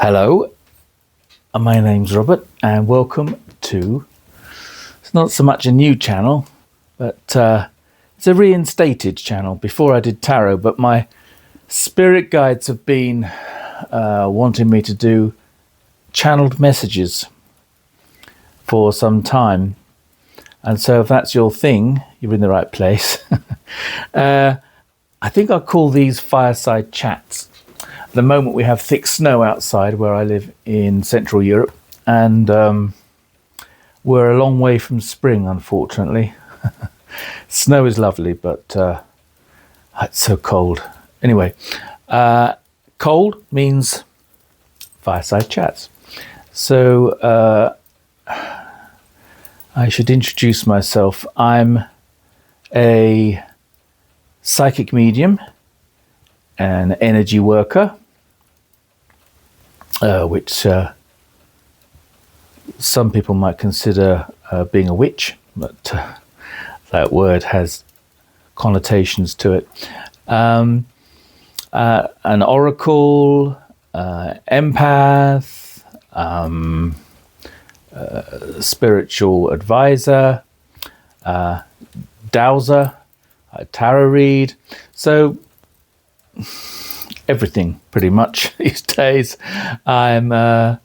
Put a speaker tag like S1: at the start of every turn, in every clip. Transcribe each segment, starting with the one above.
S1: Hello, my name's Robert, and welcome to, it's not so much a new channel, but it's a reinstated channel. Before I did tarot, but my spirit guides have been wanting me to do channeled messages for some time. And so if that's your thing, you're in the right place. I think I'll call these Fireside Chats. At the moment we have thick snow outside where I live in Central Europe, and we're a long way from spring, unfortunately. Snow is lovely, but it's so cold. Anyway, cold means Fireside Chats. So I should introduce myself. I'm a psychic medium, an energy worker, which some people might consider being a witch, but that word has connotations to it. An oracle, empath, spiritual advisor, dowser, tarot read. So everything pretty much these days. I'm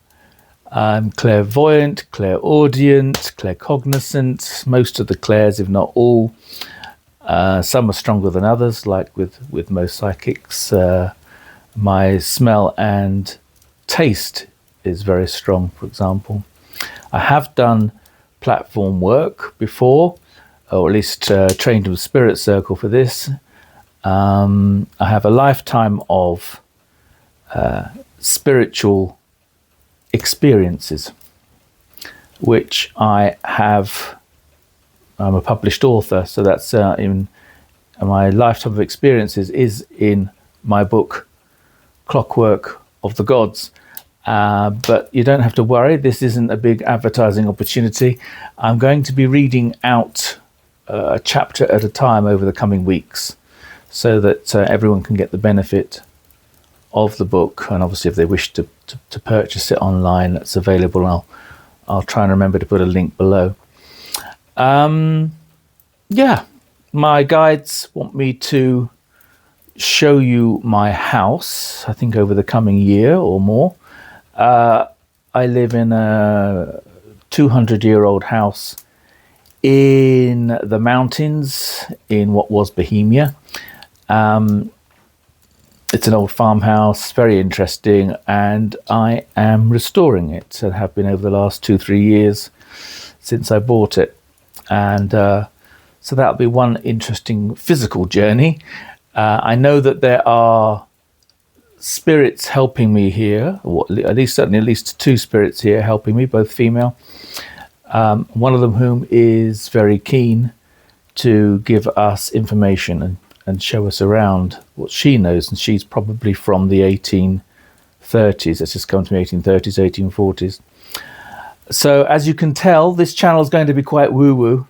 S1: clairvoyant, clairaudient, claircognizant, most of the clairs, if not all. Some are stronger than others, like with most psychics. My smell and taste is very strong, for example. I have done platform work before, or at least trained with Spirit Circle for this. I have a lifetime of spiritual experiences, which I have. I'm a published author, so that's in my lifetime of experiences is in my book, Clockwork of the Gods. But you don't have to worry. This isn't a big advertising opportunity. I'm going to be reading out a chapter at a time over the coming weeks, so that everyone can get the benefit of the book. And obviously, if they wish to purchase it online, that's available. I'll try and remember to put a link below. Yeah, my guides want me to show you my house, I think over the coming year or more. I live in a 200-year-old house in the mountains in what was Bohemia. It's an old farmhouse, very interesting, and I am restoring it. I have been over the last 2-3 years since I bought it. And so that'll be one interesting physical journey. I know that there are spirits helping me here, or at least 2 spirits here helping me, both female. One of them whom is very keen to give us information and show us around what she knows, and she's probably from the 1830s. It's just come to me, 1830s, 1840s. So as you can tell, this channel is going to be quite woo-woo.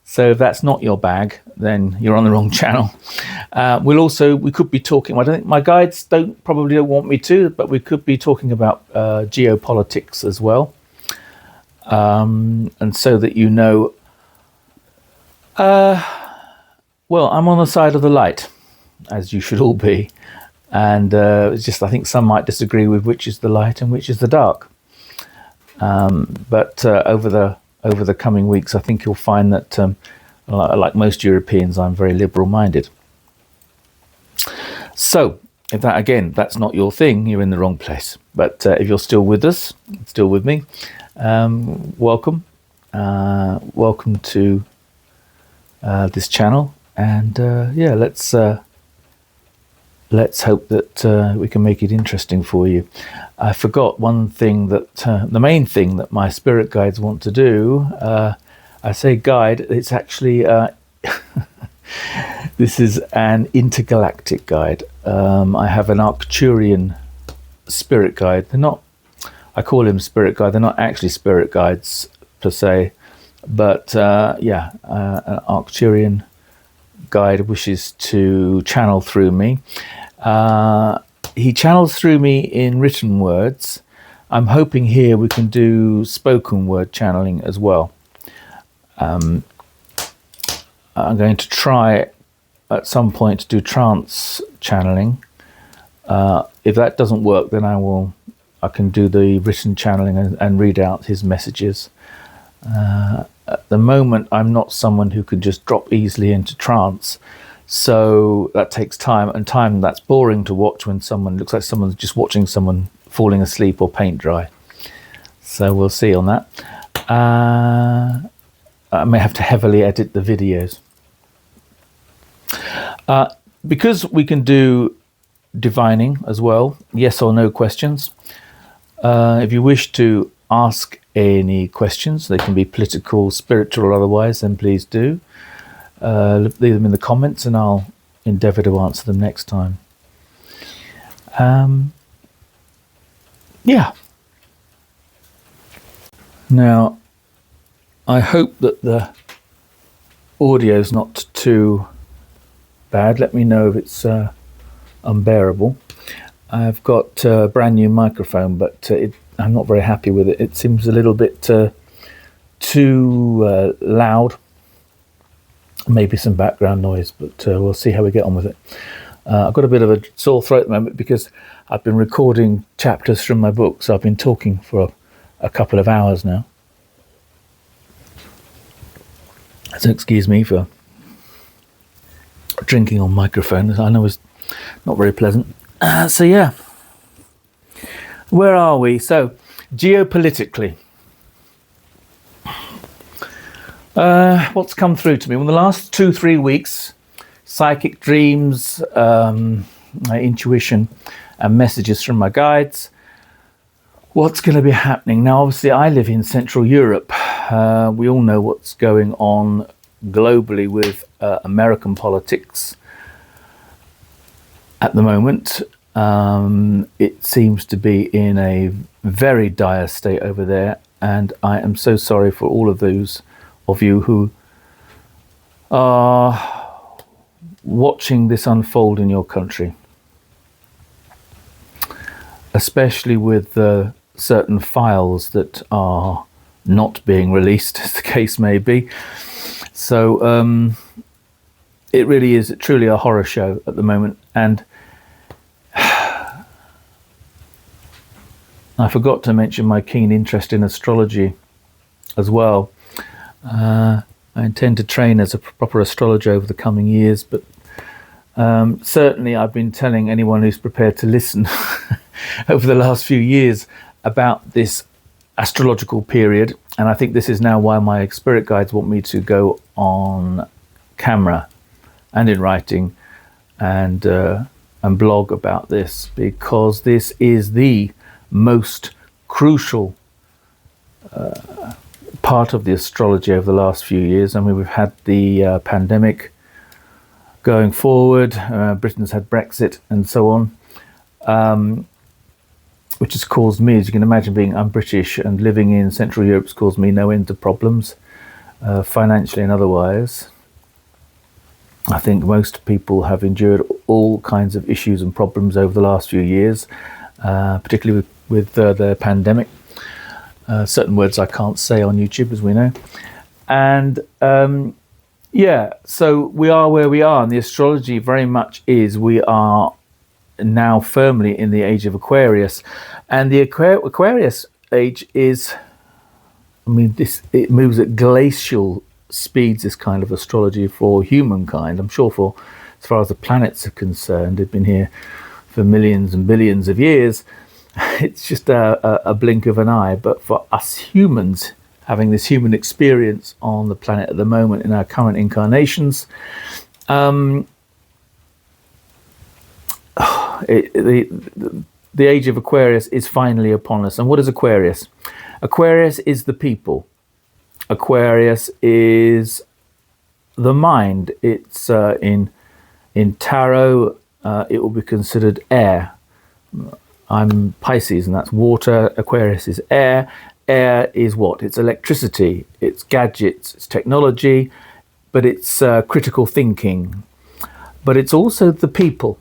S1: So if that's not your bag, then you're on the wrong channel. We could be talking, I don't think my guides probably don't want me to, but we could be talking about geopolitics as well. And so that you know, well, I'm on the side of the light, as you should all be. And it's just, I think some might disagree with which is the light and which is the dark. But over the coming weeks, I think you'll find that, like most Europeans, I'm very liberal-minded. So, if that's not your thing, you're in the wrong place. But if you're still with us, still with me, welcome. Welcome to this channel. And yeah, let's hope that we can make it interesting for you. I forgot one thing, that the main thing that my spirit guides want to do. I say guide, it's actually this is an intergalactic guide. I have an Arcturian spirit guide. I call him spirit guide. They're not actually spirit guides per se, but yeah, an Arcturian guide wishes to channel through me. he channels through me in written words. I'm hoping here we can do spoken word channeling as well. I'm going to try at some point to do trance channeling. If that doesn't work, then I can do the written channeling and read out his messages. At the moment, I'm not someone who can just drop easily into trance. So that takes time, and time that's boring to watch when someone looks like someone's just watching someone falling asleep or paint dry. So we'll see on that. I may have to heavily edit the videos. Because we can do divining as well, yes or no questions. If you wish to ask any questions, they can be political, spiritual or otherwise, then please do. Leave them in the comments and I'll endeavour to answer them next time. Yeah. Now, I hope that the audio's not too bad. Let me know if it's unbearable. I've got a brand new microphone, but I'm not very happy with it. It seems a little bit too loud. Maybe some background noise, but we'll see how we get on with it. I've got a bit of a sore throat at the moment because I've been recording chapters from my book, so I've been talking for a couple of hours now. So excuse me for drinking on microphone. I know it's not very pleasant. So yeah, where are we? So geopolitically, what's come through to me? Well, the last 2-3 weeks, psychic dreams, my intuition and messages from my guides. What's going to be happening? Now, obviously, I live in Central Europe. We all know what's going on globally with American politics at the moment. It seems to be in a very dire state over there, and I am so sorry for all of those of you who are watching this unfold in your country, especially with certain files that are not being released, as the case may be. So it really is truly a horror show at the moment. And I forgot to mention my keen interest in astrology as well. I intend to train as a proper astrologer over the coming years, but certainly I've been telling anyone who's prepared to listen over the last few years about this astrological period, and I think this is now why my spirit guides want me to go on camera and in writing and blog about this, because this is the most crucial part of the astrology over the last few years. I mean, we've had the pandemic going forward, Britain's had Brexit and so on, which has caused me, as you can imagine, I'm British and living in Central Europe, has caused me no end of problems, financially and otherwise. I think most people have endured all kinds of issues and problems over the last few years, particularly with the pandemic. Certain words I can't say on YouTube, as we know. And yeah, so we are where we are, and the astrology very much is, we are now firmly in the age of Aquarius. And the Aquarius age is, I mean, it moves at glacial speeds, this kind of astrology for humankind. I'm sure for, as far as the planets are concerned, they've been here for millions and billions of years. It's just a blink of an eye. But for us humans, having this human experience on the planet at the moment in our current incarnations, the age of Aquarius is finally upon us. And what is Aquarius? Aquarius is the people. Aquarius is the mind. It's in tarot, it will be considered air. I'm Pisces, and that's water. Aquarius is air. Air is what? It's electricity, it's gadgets, it's technology, but it's critical thinking. But it's also the people.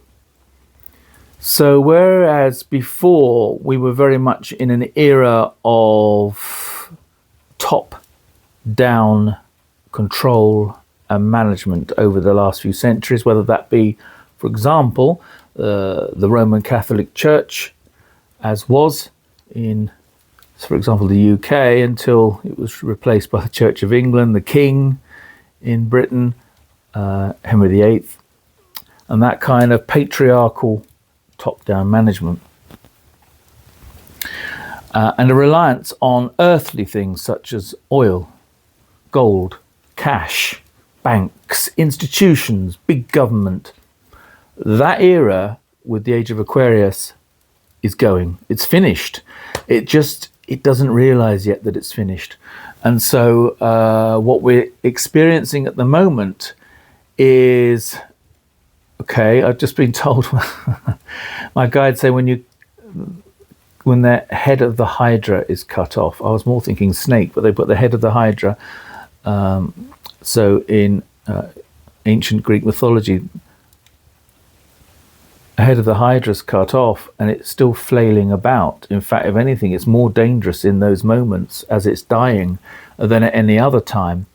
S1: So whereas before we were very much in an era of top-down control and management over the last few centuries, whether that be, for example, the Roman Catholic Church, as was in, for example, the UK, until it was replaced by the Church of England, the King in Britain, Henry VIII, and that kind of patriarchal top-down management. And a reliance on earthly things such as oil, gold, cash, banks, institutions, big government. That era with the age of Aquarius is going. It's finished. It doesn't realize yet that it's finished. And so what we're experiencing at the moment is, okay, I've just been told, my guides say when the head of the Hydra is cut off, I was more thinking snake, but they put the head of the Hydra. So in ancient Greek mythology, the head of the Hydra is cut off and it's still flailing about. In fact, if anything, it's more dangerous in those moments as it's dying than at any other time.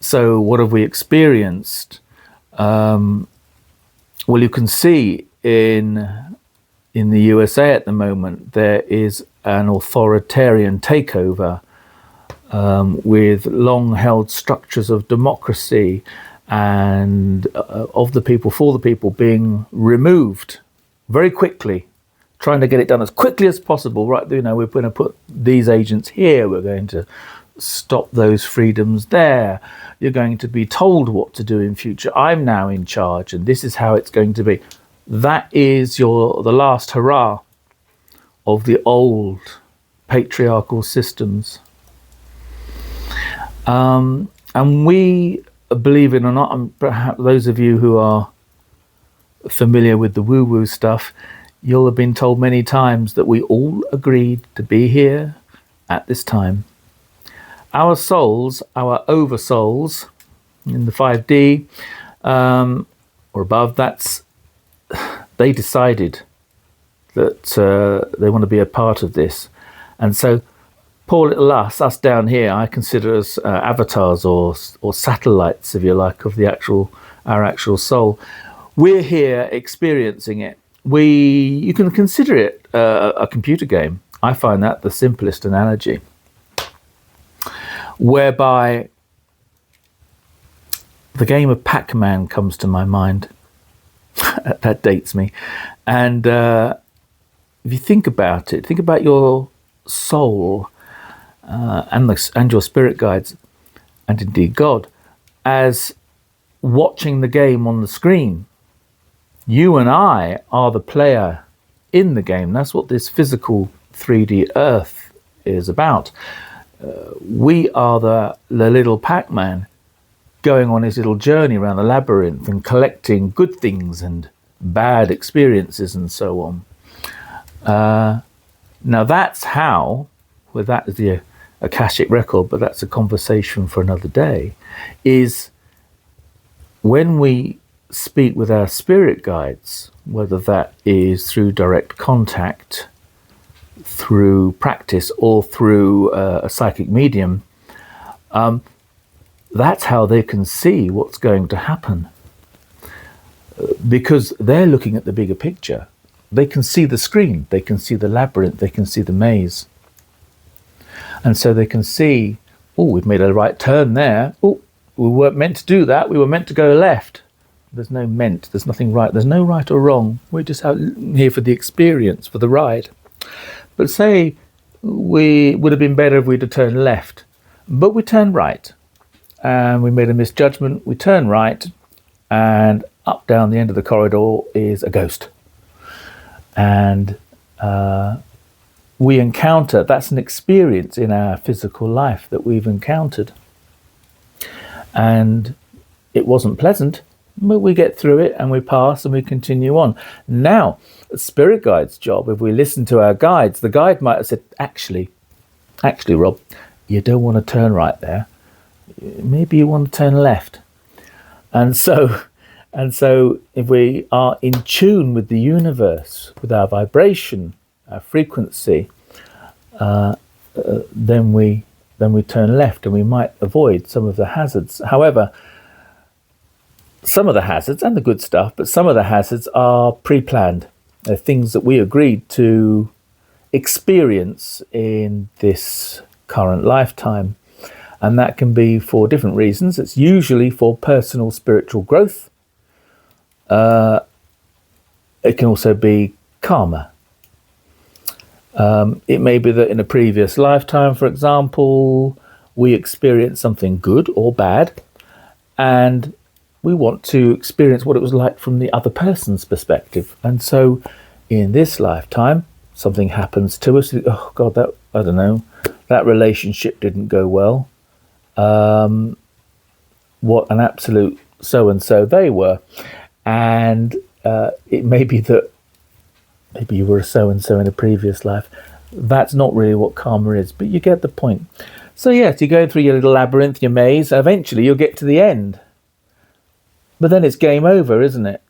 S1: So what have we experienced? Well, you can see in the USA at the moment, there is an authoritarian takeover with long-held structures of democracy and of the people, for the people, being removed very quickly, trying to get it done as quickly as possible. Right, we're going to put these agents here, we're going to stop those freedoms there, you're going to be told what to do in future, I'm now in charge and this is how it's going to be. That is the last hurrah of the old patriarchal systems. And we, believe it or not, and perhaps those of you who are familiar with the woo-woo stuff, you'll have been told many times that we all agreed to be here at this time. Our souls, our oversouls in the 5D or above, they decided that they want to be a part of this. And so poor little us down here, I consider us avatars or satellites, if you like, of our actual soul. We're here experiencing it. You can consider it a computer game. I find that the simplest analogy, whereby the game of Pac-Man comes to my mind. That dates me. And if you think about it, think about your soul and your spirit guides, and indeed God, as watching the game on the screen. You and I are the player in the game. That's what this physical 3D Earth is about. We are the little Pac-Man going on his little journey around the labyrinth and collecting good things and bad experiences and so on. Now that's how, well, that is the Akashic record, but that's a conversation for another day, is when we speak with our spirit guides, whether that is through direct contact, through practice, or through a psychic medium, that's how they can see what's going to happen. Because they're looking at the bigger picture. They can see the screen, they can see the labyrinth, they can see the maze. And so they can see, oh, we've made a right turn there. Oh, we weren't meant to do that. We were meant to go left. There's no meant, there's nothing right. There's no right or wrong. We're just out here for the experience, for the ride. But say we would have been better if we'd have turned left, but we turned right. And we made a misjudgment. We turned right, and up down the end of the corridor is a ghost. And we encounter, that's an experience in our physical life that we've encountered. And it wasn't pleasant, but we get through it and we pass and we continue on. Now, the spirit guide's job, if we listen to our guides, the guide might have said, actually, Rob, you don't want to turn right there. Maybe you want to turn left. And so And so if we are in tune with the universe, with our vibration, our frequency, then we turn left, and we might avoid some of the hazards. However, some of the hazards, and the good stuff, but some of the hazards are pre-planned. They're things that we agreed to experience in this current lifetime. And that can be for different reasons. It's usually for personal spiritual growth. It can also be karma. It may be that in a previous lifetime, for example, we experienced something good or bad, and we want to experience what it was like from the other person's perspective. And so in this lifetime, something happens to us. Oh God, I don't know, that relationship didn't go well. What an absolute so-and-so they were. And it may be that maybe you were a so-and-so in a previous life. That's not really what karma is, but you get the point. So yes, you're going through your little labyrinth, your maze. Eventually you'll get to the end. But then it's game over, isn't it?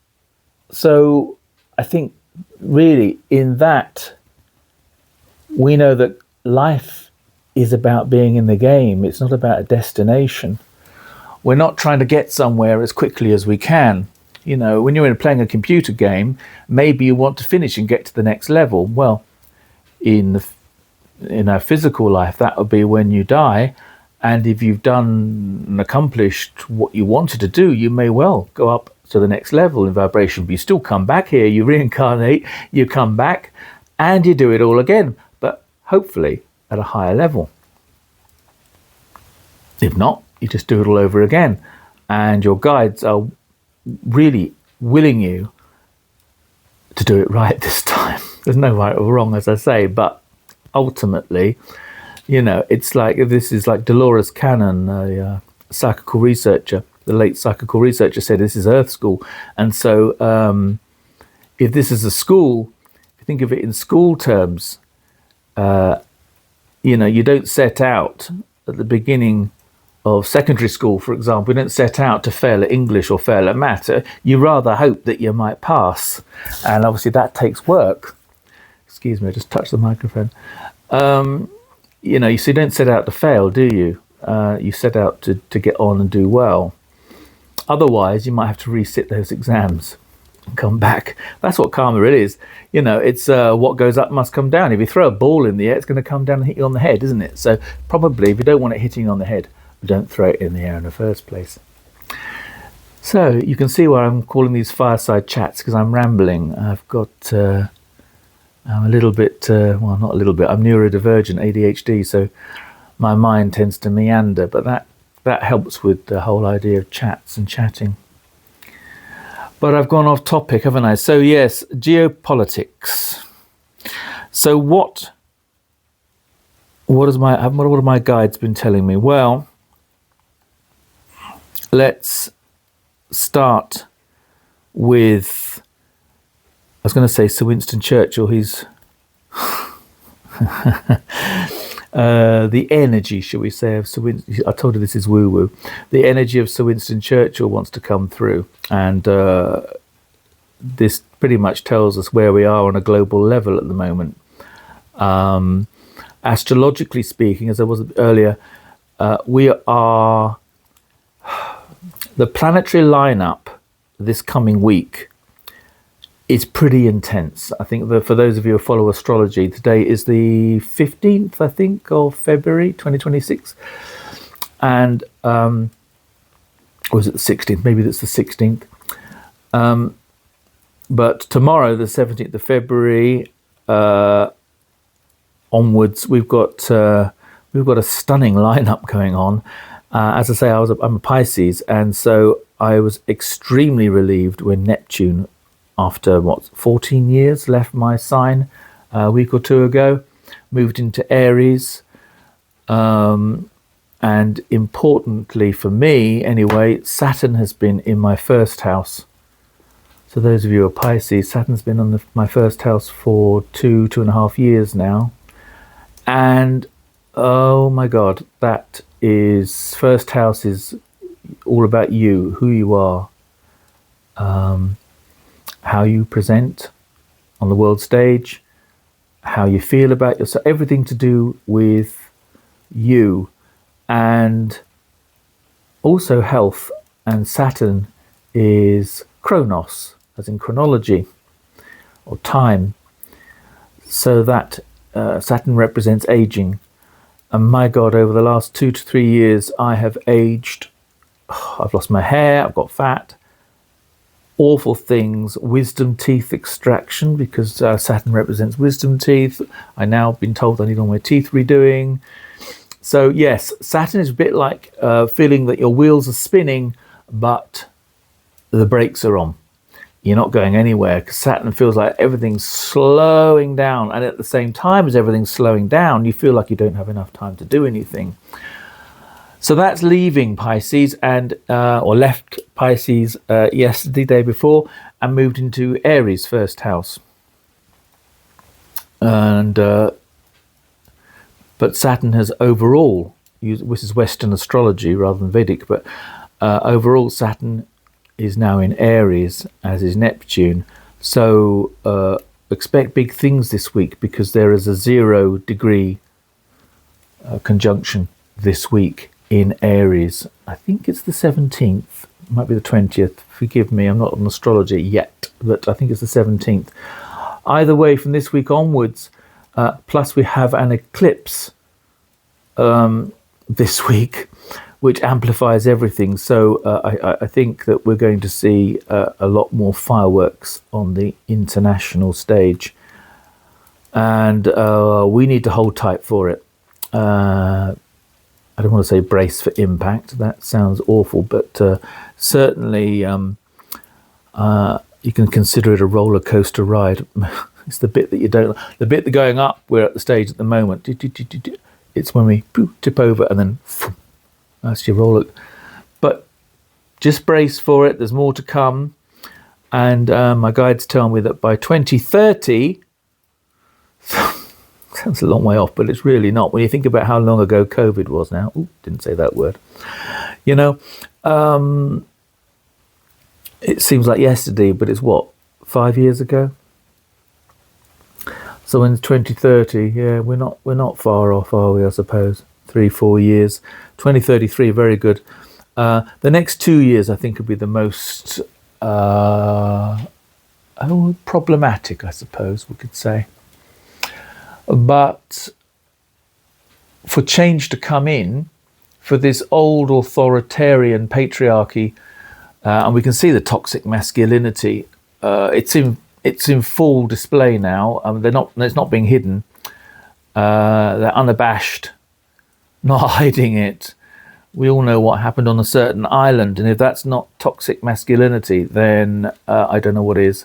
S1: So I think really in that, we know that life is about being in the game. It's not about a destination. We're not trying to get somewhere as quickly as we can. You know, when you're playing a computer game, maybe you want to finish and get to the next level. Well, in our physical life, that would be when you die. And if you've done and accomplished what you wanted to do, you may well go up to the next level in vibration. But you still come back here, you reincarnate, you come back, and you do it all again. But hopefully at a higher level. If not, you just do it all over again. And your guides are really willing you to do it right this time. There's no right or wrong, as I say, but ultimately, you know, it's like, this is like Dolores Cannon, a psychical researcher, the late psychical researcher, said this is Earth School. And so if this is a school, if you think of it in school terms, you know, you don't set out at the beginning of secondary school, for example, you don't set out to fail at English or fail at maths. You rather hope that you might pass. And obviously that takes work. Excuse me, I just touched the microphone. You know, you don't set out to fail, do you? You set out to get on and do well. Otherwise, you might have to resit those exams and come back. That's what karma really is. You know, it's what goes up must come down. If you throw a ball in the air, it's going to come down and hit you on the head, isn't it? So probably if you don't want it hitting you on the head, don't throw it in the air in the first place. So you can see why I'm calling these fireside chats, because I'm rambling. I've got I'm a little bit well, not a little bit, I'm neurodivergent, ADHD, so my mind tends to meander, but that helps with the whole idea of chats and chatting. But I've gone off topic, haven't I? So yes, geopolitics. So what have my guides been telling me? Well, let's start with, I was going to say Sir Winston Churchill. He's the energy, shall we say, of Sir Winston. I told you this is woo-woo. The energy of Sir Winston Churchill wants to come through, and this pretty much tells us where we are on a global level at the moment. Astrologically speaking, as I was earlier, we are, the planetary lineup this coming week is pretty intense. I think that for those of you who follow astrology, today is the 15th, I think, of February 2026. And, or is it the 16th? Maybe that's the 16th. But tomorrow, the 17th of February, onwards, we've got a stunning lineup going on. As I say, I'm a Pisces, and so I was extremely relieved when Neptune, after 14 years, left my sign a week or two ago, moved into Aries, and importantly for me anyway, Saturn has been in my first house. So those of you who are Pisces, Saturn's been on my first house for 2.5 years now, and oh my God, that is, first house is all about you, who you are, how you present on the world stage, how you feel about yourself, everything to do with you, and also health. And Saturn is Chronos, as in chronology or time. So that Saturn represents aging. And my God, over the last 2 to 3 years, I have aged. I've lost my hair, I've got fat, awful things, wisdom teeth extraction, because Saturn represents wisdom teeth. I now been told I need all my teeth redoing. So yes, Saturn is a bit like feeling that your wheels are spinning, but the brakes are on. You're not going anywhere, because Saturn feels like everything's slowing down. And at the same time as everything's slowing down, you feel like you don't have enough time to do anything. So that's leaving Pisces, and or left Pisces yesterday, day before, and moved into Aries, first house. And but Saturn has overall, this is Western astrology rather than Vedic, but overall Saturn is now in Aries, as is Neptune. So expect big things this week, because there is a 0 degree conjunction this week in Aries. I think it's the 17th, it might be the 20th, forgive me, I'm not on astrology yet, but I think it's the 17th. Either way, from this week onwards, plus we have an eclipse this week, which amplifies everything. So I think that we're going to see a lot more fireworks on the international stage, and we need to hold tight for it. I don't want to say brace for impact, that sounds awful, but certainly you can consider it a roller coaster ride. It's the bit that you don't, the bit that going up, we're at the stage at the moment, it's when we tip over and then that's your roller. But just brace for it, there's more to come. And my guides tell me that by 2030, sounds a long way off, but it's really not. When you think about how long ago COVID was now. Ooh, didn't say that word. You know, it seems like yesterday, but it's what, 5 years ago? So in 2030, yeah, we're not far off, are we, I suppose? 3-4 years. 2033, very good. The next 2 years, I think, would be the most problematic, I suppose we could say. But for change to come in, for this old authoritarian patriarchy, and we can see the toxic masculinity, it's in full display now. It's not being hidden. They're unabashed, not hiding it. We all know what happened on a certain island, and if that's not toxic masculinity, then I don't know what is.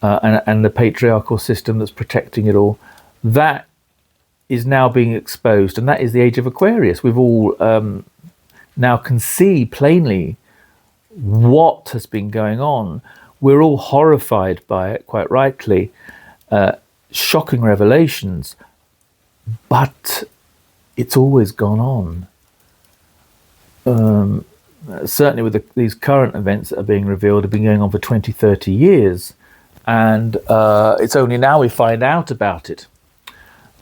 S1: And the patriarchal system that's protecting it all, that is now being exposed, and that is the age of Aquarius. We've all now can see plainly what has been going on. We're all horrified by it, quite rightly. Shocking revelations, but it's always gone on. Certainly with these current events that are being revealed have been going on for 20, 30 years. And it's only now we find out about it.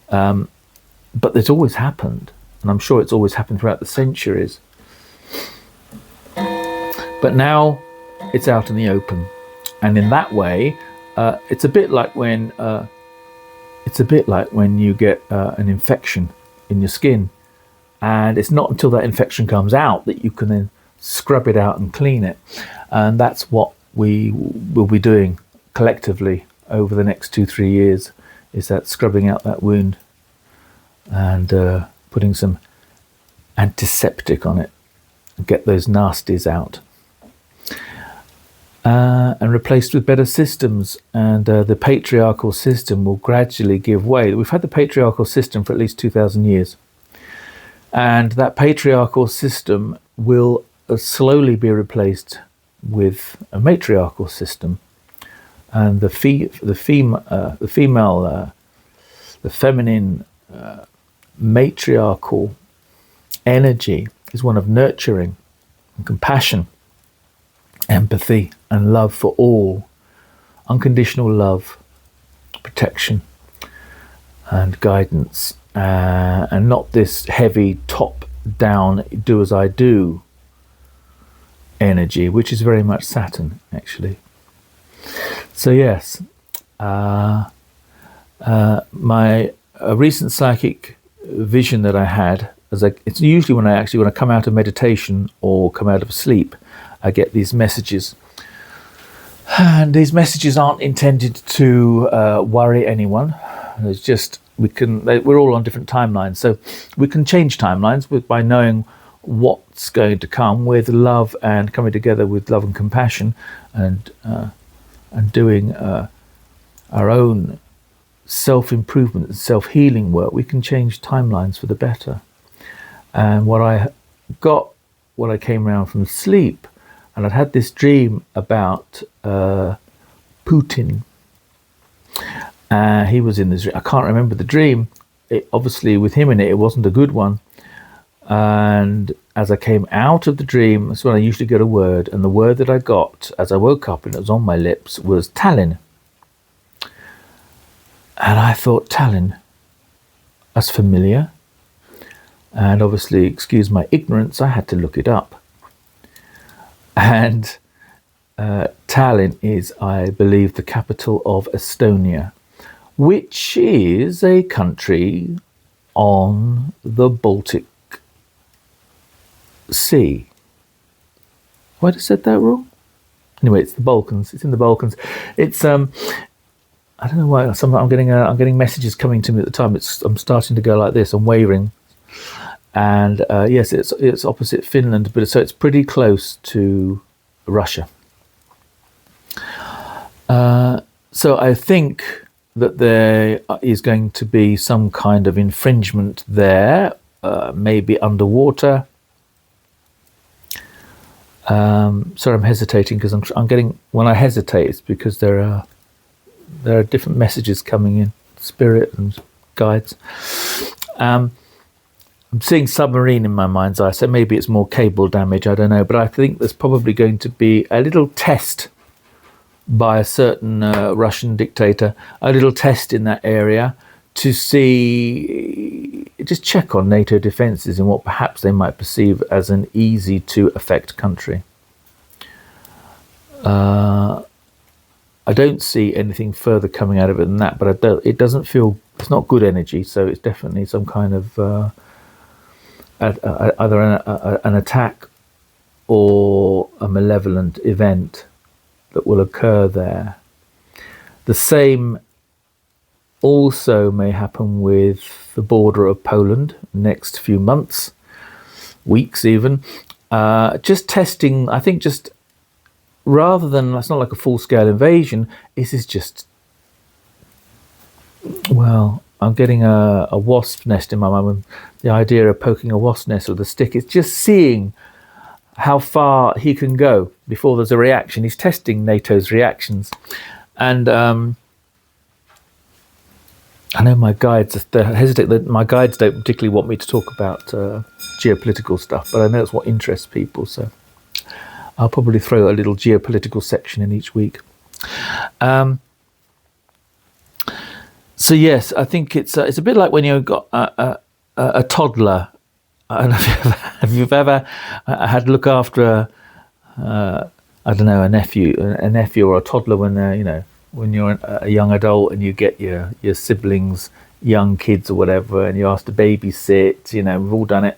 S1: But it's always happened. And I'm sure it's always happened throughout the centuries. But now it's out in the open. And in that way, it's a bit like when you get an infection in your skin. And it's not until that infection comes out that you can then scrub it out and clean it. And that's what we will be doing collectively over the next 2-3 years, is that scrubbing out that wound and putting some antiseptic on it and get those nasties out. And replaced with better systems, and the patriarchal system will gradually give way. We've had the patriarchal system for at least 2,000 years. And that patriarchal system will slowly be replaced with a matriarchal system, and the feminine matriarchal energy is one of nurturing and compassion empathy and love for all, unconditional love, protection and guidance, and not this heavy top down do as I do energy, which is very much Saturn actually. So yes, my recent psychic vision that I had, it's usually when I come out of meditation or come out of sleep, I get these messages, and these messages aren't intended to worry anyone. It's just we're all on different timelines, so we can change timelines by knowing what's going to come with love and coming together with love and compassion, and doing our own self-improvement and self-healing work. We can change timelines for the better. And what I got when I came around from sleep, and I'd had this dream about Putin. He was in this. I can't remember the dream. Obviously, with him in it, it wasn't a good one. And as I came out of the dream, that's when I usually get a word. And the word that I got as I woke up, and it was on my lips, was Tallinn. And I thought, Tallinn, that's familiar. And obviously, excuse my ignorance, I had to look it up. And Tallinn is, I believe, the capital of Estonia, which is a country on the Baltic Sea. Why did I said that wrong? Anyway, it's the Balkans. It's in the Balkans. It's I don't know why. I'm getting messages coming to me at the time. I'm starting to go like this. I'm wavering. And yes, it's opposite Finland, but so it's pretty close to Russia. So I think that there is going to be some kind of infringement there, maybe underwater. Sorry, I'm hesitating because I'm getting. When I hesitate, it's because there are different messages coming in, spirit and guides. I'm seeing submarine in my mind's eye, so maybe it's more cable damage, I don't know. But I think there's probably going to be a little test by a certain Russian dictator, a little test in that area to see, just check on NATO defences in what perhaps they might perceive as an easy to affect country. I don't see anything further coming out of it than that, but it doesn't feel, it's not good energy, so it's definitely some kind of either an attack or a malevolent event that will occur there. The same also may happen with the border of Poland next few months, weeks even. Just testing, I think, just rather than, it's not like a full-scale invasion, this is just, well, I'm getting a wasp nest in my mind. The idea of poking a wasp nest with a stick, it's just seeing how far he can go before there's a reaction. He's testing NATO's reactions. And I know my guides hesitate. My guides don't particularly want me to talk about geopolitical stuff, but I know it's what interests people, so I'll probably throw a little geopolitical section in each week. So yes, I think it's a bit like when you've got a toddler. I don't know if you've ever had to look after I don't know, a nephew or a toddler when they're, when you're a young adult and you get your siblings, young kids or whatever, and you ask to babysit. We've all done it.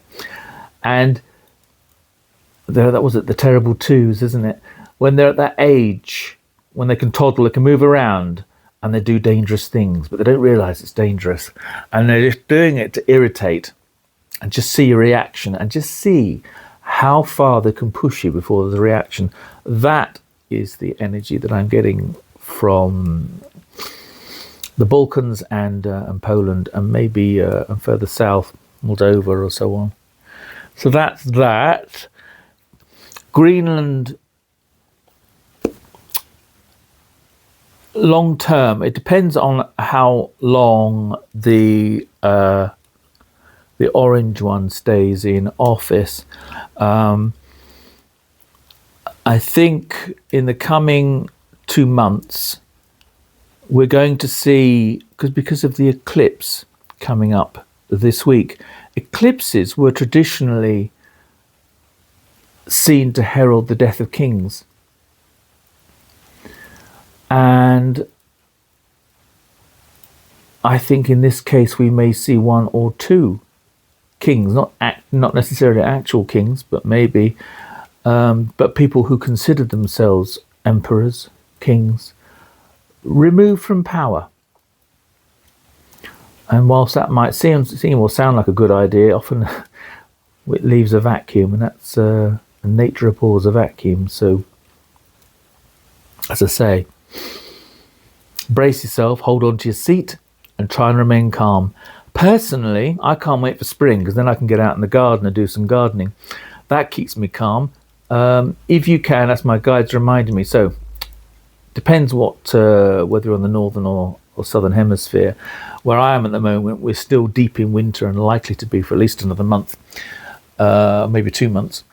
S1: And that was at the terrible twos, isn't it? When they're at that age, when they can toddle, they can move around, and they do dangerous things, but they don't realise it's dangerous, and they're just doing it to irritate, and just see your reaction, and just see how far they can push you before there's a reaction. That is the energy that I'm getting from the Balkans and Poland, and maybe further south, Moldova or so on. So that's that. Greenland, long term, it depends on how long the orange one stays in office. I think in the coming 2 months, we're going to see, because of the eclipse coming up this week, eclipses were traditionally seen to herald the death of kings. And I think in this case we may see one or two kings, not necessarily actual kings, but maybe, but people who considered themselves emperors, kings, removed from power. And whilst that might seem or sound like a good idea, often it leaves a vacuum, and that's nature abhors a vacuum. So, as I say, brace yourself, hold on to your seat, and try and remain calm. Personally, I can't wait for spring, because then I can get out in the garden and do some gardening. That keeps me calm. If you can, that's my guides reminding me. So, depends whether you're on the northern or southern hemisphere. Where I am at the moment, we're still deep in winter and likely to be for at least another month, maybe 2 months.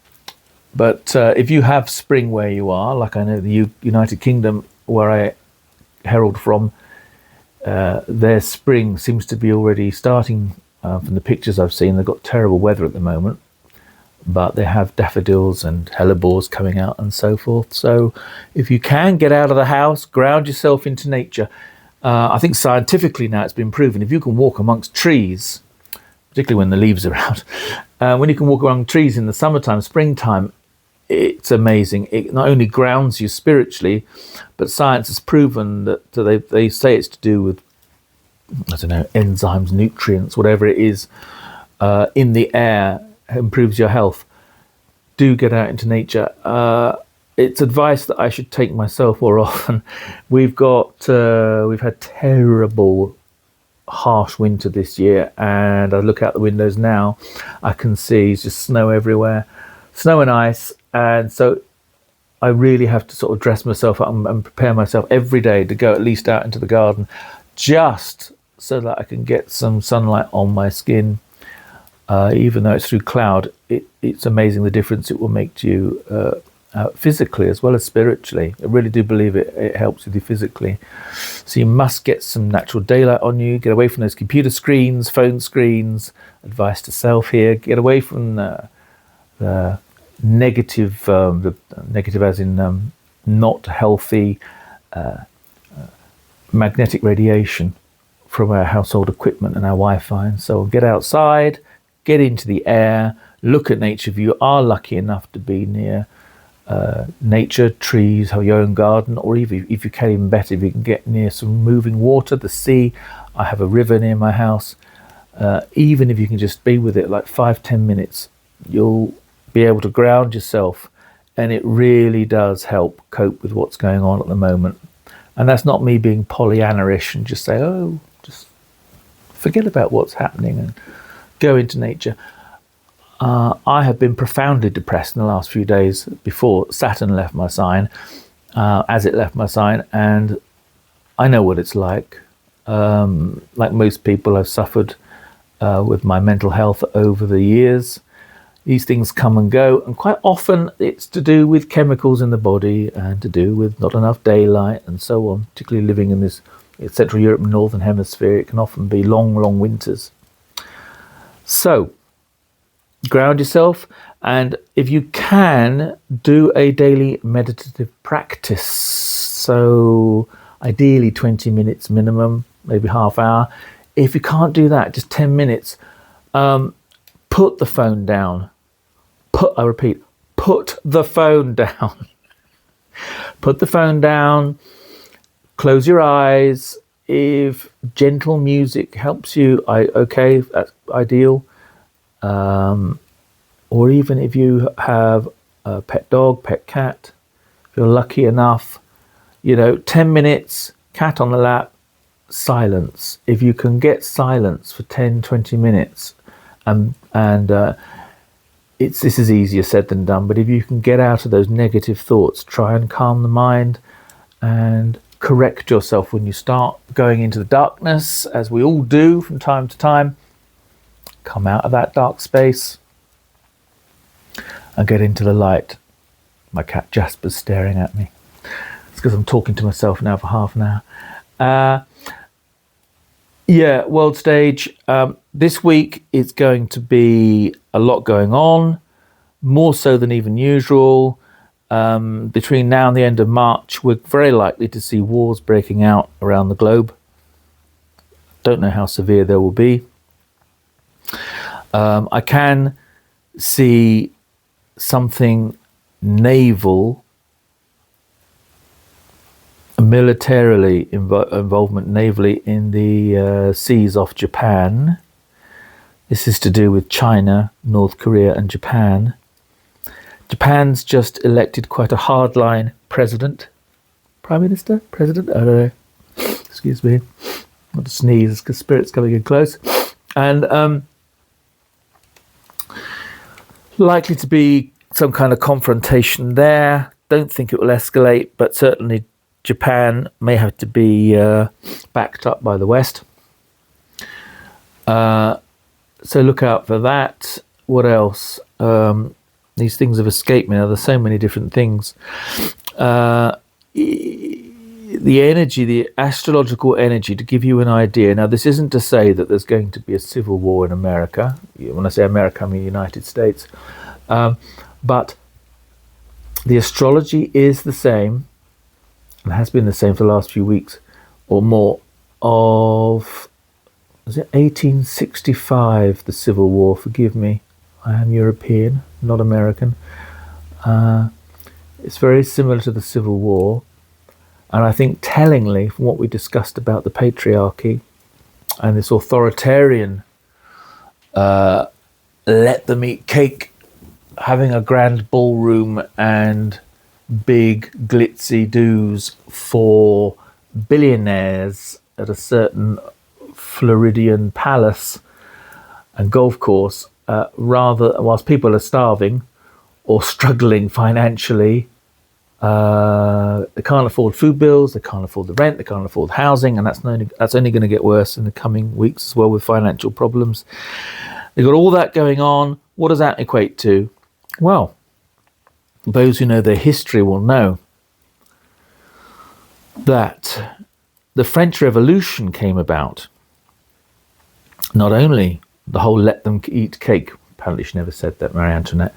S1: But if you have spring where you are, like I know the United Kingdom, where I herald from, their spring seems to be already starting. From the pictures I've seen, they've got terrible weather at the moment, but they have daffodils and hellebores coming out and so forth. So if you can get out of the house, ground yourself into nature. I think scientifically now it's been proven, if you can walk amongst trees, particularly when the leaves are out, when you can walk among trees in the summertime, springtime, it's amazing. It not only grounds you spiritually, but science has proven that they say it's to do with, I don't know, enzymes, nutrients, whatever it is, in the air, improves your health. Do get out into nature. It's advice that I should take myself more often. We've had terrible, harsh winter this year, and I look out the windows now, I can see it's just snow everywhere, snow and ice, and so I really have to sort of dress myself up and prepare myself every day to go at least out into the garden, just so that I can get some sunlight on my skin. Even though it's through cloud, it's amazing the difference it will make to you physically as well as spiritually. I really do believe it helps with you physically. So you must get some natural daylight on you, get away from those computer screens, phone screens. Advice to self here, get away from the negative, negative as in not healthy magnetic radiation from our household equipment and our Wi-Fi. And so get outside, get into the air, look at nature. If you are lucky enough to be near nature, trees, have your own garden, or even if you can, even better, if you can get near some moving water, the sea. I have a river near my house. Even if you can just be with it like 5-10 minutes, you'll be able to ground yourself, and it really does help cope with what's going on at the moment. And that's not me being Pollyanna-ish and just say, oh, just forget about what's happening and go into nature. I have been profoundly depressed in the last few days before Saturn left my sign, as it left my sign, and I know what it's like. Like most people, I've suffered with my mental health over the years. These things come and go, and quite often it's to do with chemicals in the body and to do with not enough daylight and so on, particularly living in this Central Europe and Northern Hemisphere. It can often be long, long winters. So, ground yourself, and if you can, do a daily meditative practice. So, ideally 20 minutes minimum, maybe half hour. If you can't do that, just 10 minutes. Put the phone down. I repeat, put the phone down. Put the phone down. Close your eyes. If gentle music helps you, okay, that's ideal. Or even if you have a pet dog, pet cat, if you're lucky enough, 10 minutes, cat on the lap, silence. If you can get silence for 10-20 minutes, this is easier said than done, but if you can get out of those negative thoughts, try and calm the mind and correct yourself when you start going into the darkness, as we all do from time to time. Come out of that dark space and get into the light. My cat Jasper's staring at me. It's because I'm talking to myself now for half an hour. Yeah, world stage. This week is going to be a lot going on, more so than even usual. Between now and the end of March, we're very likely to see wars breaking out around the globe. Don't know how severe they will be. I can see something naval, militarily involvement navally in the seas off Japan. This is to do with China, North Korea and Japan. Japan's just elected quite a hardline president. Prime Minister? President? I don't know. Excuse me. Not to sneeze, because spirit's coming in close. And likely to be some kind of confrontation there. Don't think it will escalate, but certainly Japan may have to be backed up by the West. So look out for that. What else? These things have escaped me now. There's so many different things. The energy, the astrological energy, to give you an idea. Now, this isn't to say that there's going to be a civil war in America. When I say America, I mean the United States. But the astrology is the same, and has been the same for the last few weeks or more, of, was it 1865, the Civil War? Forgive me. I am European, not American. It's very similar to the Civil War. And I think tellingly, from what we discussed about the patriarchy and this authoritarian let them eat cake, having a grand ballroom and big glitzy do's for billionaires at a certain Floridian palace and golf course, rather whilst people are starving or struggling financially. They can't afford food bills, they can't afford the rent, they can't afford housing, and that's only going to get worse in the coming weeks as well with financial problems. They've got all that going on. What does that equate to? Well, those who know their history will know that the French Revolution came about. Not only the whole let them eat cake, apparently she never said that, Marie Antoinette,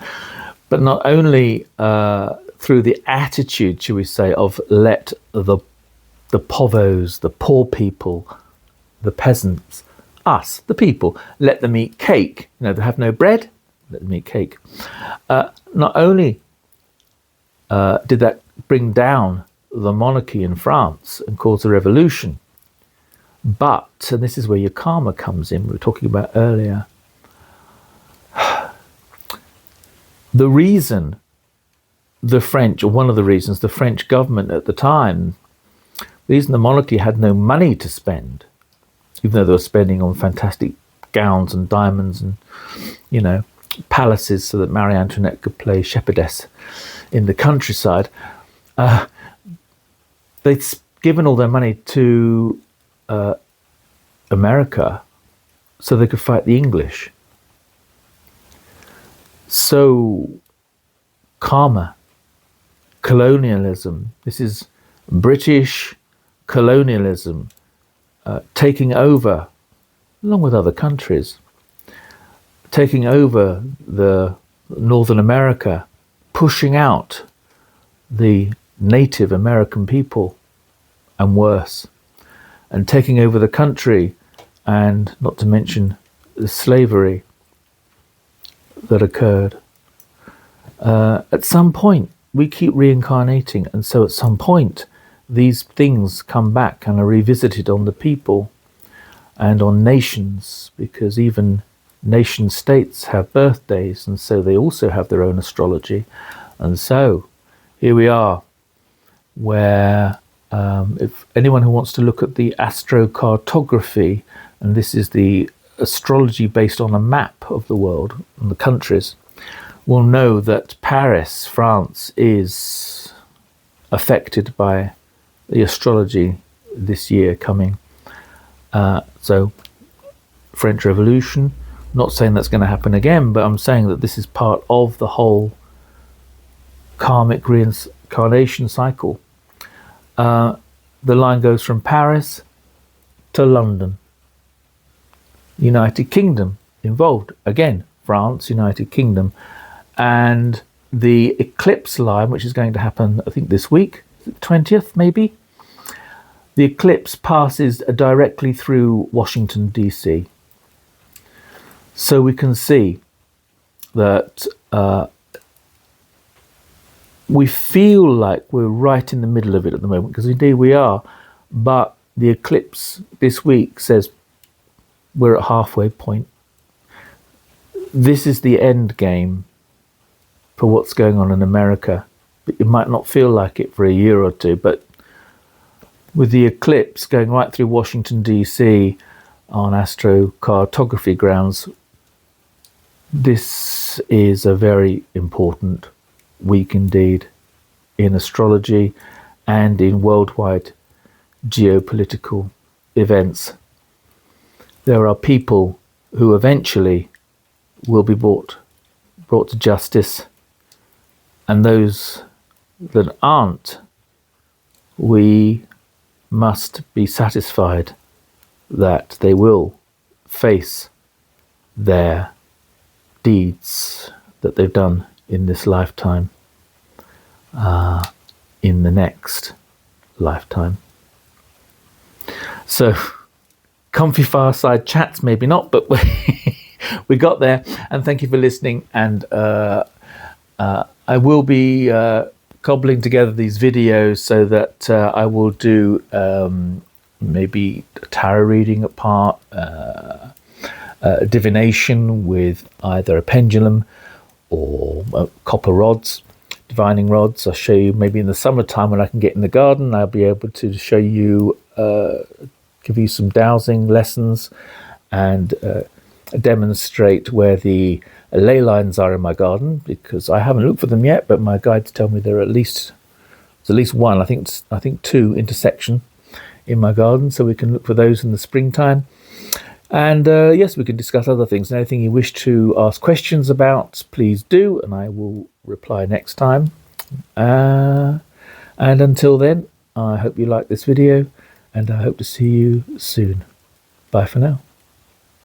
S1: but not only through the attitude, shall we say, of let the povos, the poor people, the peasants, us, the people, let them eat cake. You know, they have no bread, let them eat cake. Not only did that bring down the monarchy in France and cause a revolution, but, and this is where your karma comes in, we were talking about earlier, the reason the French, or one of the reasons the French government at the time, the reason the monarchy had no money to spend, even though they were spending on fantastic gowns and diamonds and, you know, palaces so that Marie Antoinette could play shepherdess in the countryside, they'd given all their money to America so they could fight the English. So, karma, colonialism, this is British colonialism taking over, along with other countries, taking over the Northern America, pushing out the Native American people and worse, and taking over the country, and not to mention the slavery that occurred. At some point, we keep reincarnating, and so at some point, these things come back and are revisited on the people and on nations, because even nation states have birthdays, and so they also have their own astrology. And so here we are, where if anyone who wants to look at the astrocartography, and this is the astrology based on a map of the world and the countries, will know that Paris, France, is affected by the astrology this year coming. So French Revolution, not saying that's going to happen again, but I'm saying that this is part of the whole karmic reincarnation cycle. The line goes from Paris to London. United Kingdom involved. Again, France, United Kingdom. And the eclipse line, which is going to happen, I think, this week, 20th maybe, the eclipse passes directly through Washington, D.C. So we can see that we feel like we're right in the middle of it at the moment, because indeed we are. But the eclipse this week says we're at halfway point. This is the end game for what's going on in America. It might not feel like it for a year or two, but with the eclipse going right through Washington, D.C. on astrocartography grounds, this is a very important week indeed in astrology and in worldwide geopolitical events. There are people who eventually will be brought to justice, and those that aren't, we must be satisfied that they will face their deeds that they've done in this lifetime, in the next lifetime. So, comfy fireside chats, maybe not, but we got there. And thank you for listening. And I will be cobbling together these videos so that I will do maybe a tarot reading apart, divination with either a pendulum or copper rods, divining rods. I'll show you maybe in the summertime when I can get in the garden. I'll be able to show you, give you some dowsing lessons and demonstrate where the ley lines are in my garden, because I haven't looked for them yet, but my guides tell me there's at least one, I think two intersection in my garden, so we can look for those in the springtime. And yes, we can discuss other things. And anything you wish to ask questions about, please do, and I will reply next time. And until then, I hope you like this video, and I hope to see you soon. Bye for now.